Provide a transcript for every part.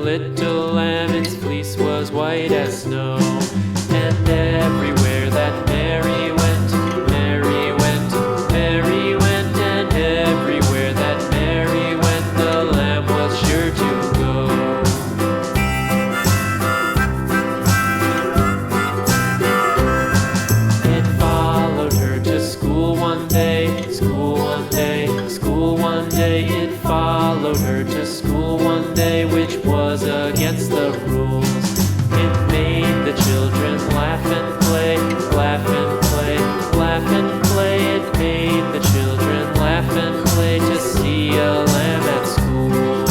little lamb, its fleece was white as snow. And everywhere that Mary went, Mary went, Mary went, and everywhere that Mary went, the lamb was sure to go. It followed her to school one day, school one day, school one day. It followed her to school one day, which was against the rules. It made the children laugh and play, laugh and play, laugh and play. It made the children laugh and play to see a lamb at school.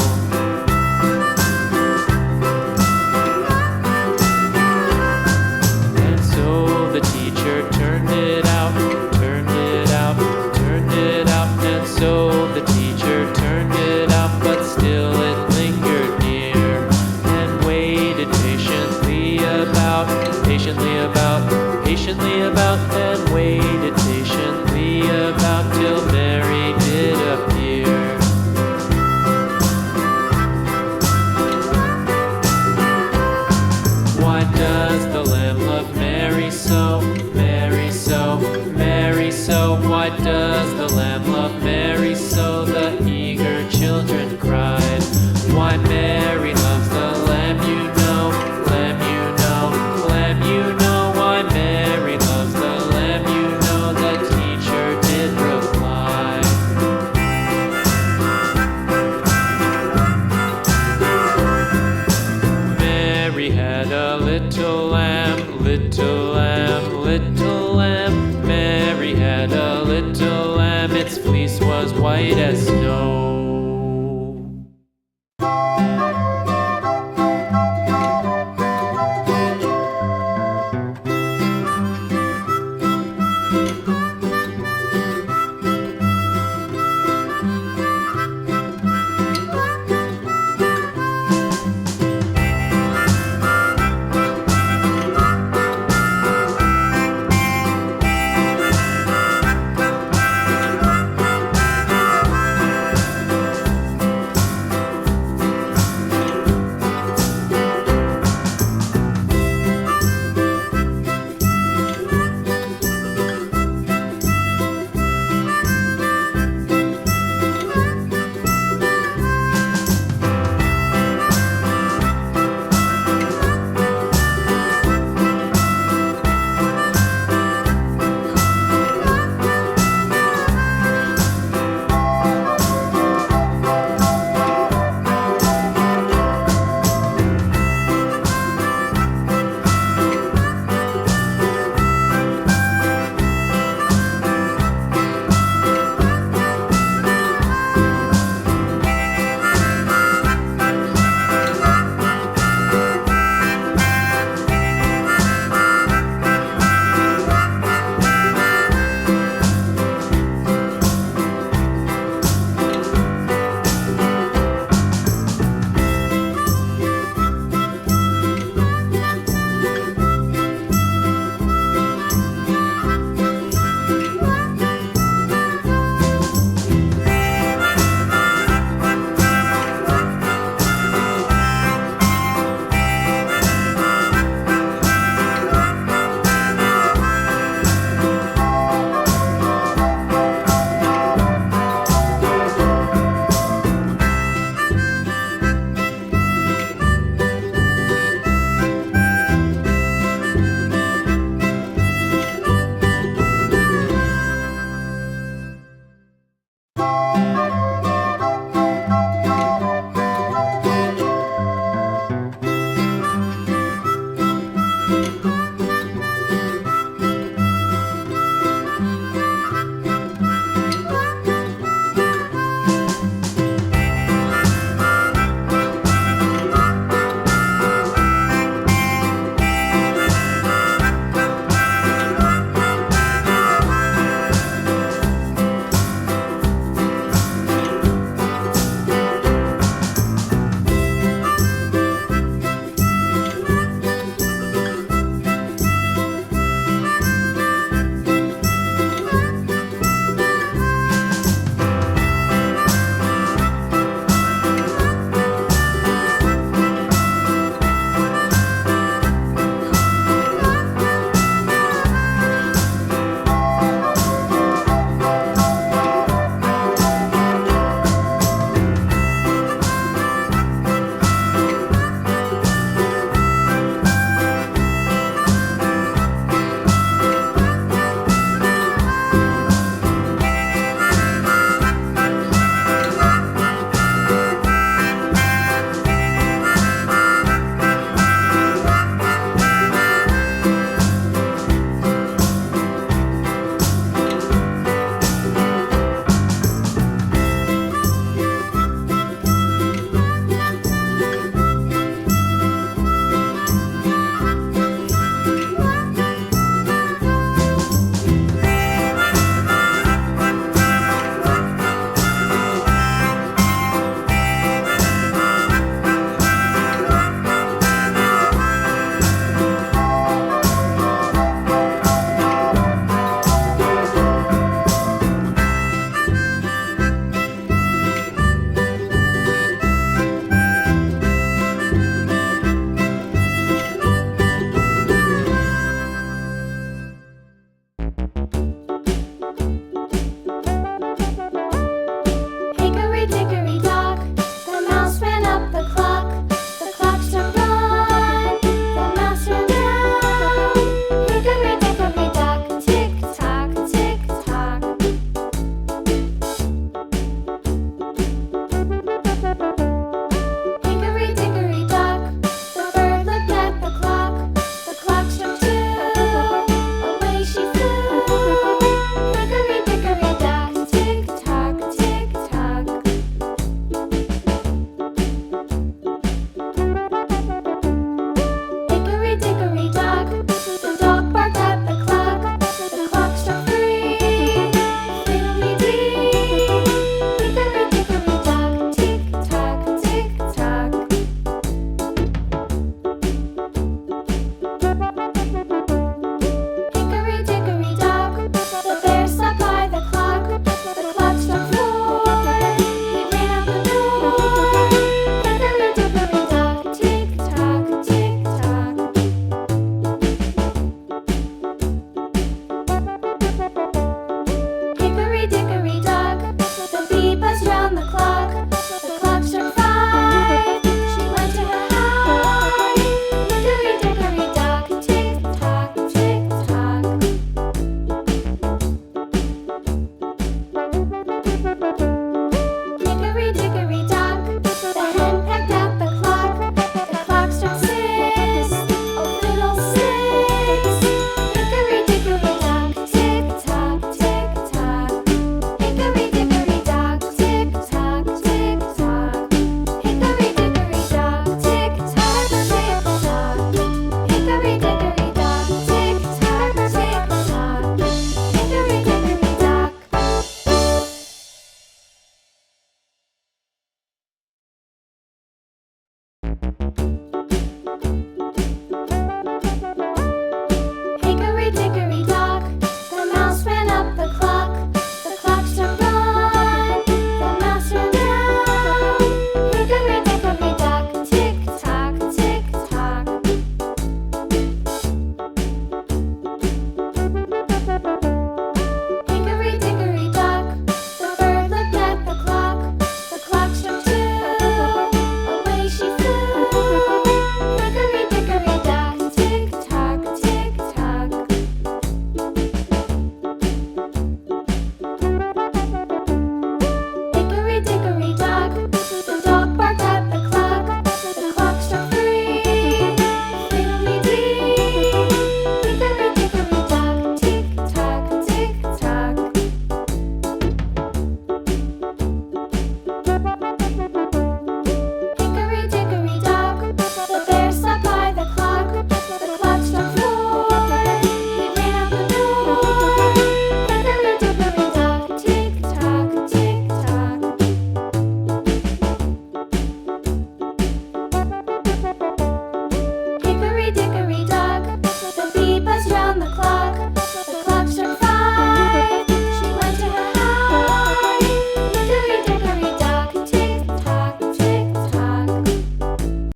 And so the teacher turned it out, turned it out, turned it out. And so the teacher turned it out, but still it lingered near and waited patiently about, and waited patiently about till Mary did appear. Why does the lamb love Mary so, Mary so, Mary so? Why does the lamb love Mary so? The eager children cried. Why Mary loves the lamb, you know, lamb, you know, lamb, you know. Why Mary loves the lamb, you know, the teacher did reply. Mary had a little lamb, little lamb, little lamb. Mary had a little lamb, its fleece was white as snow.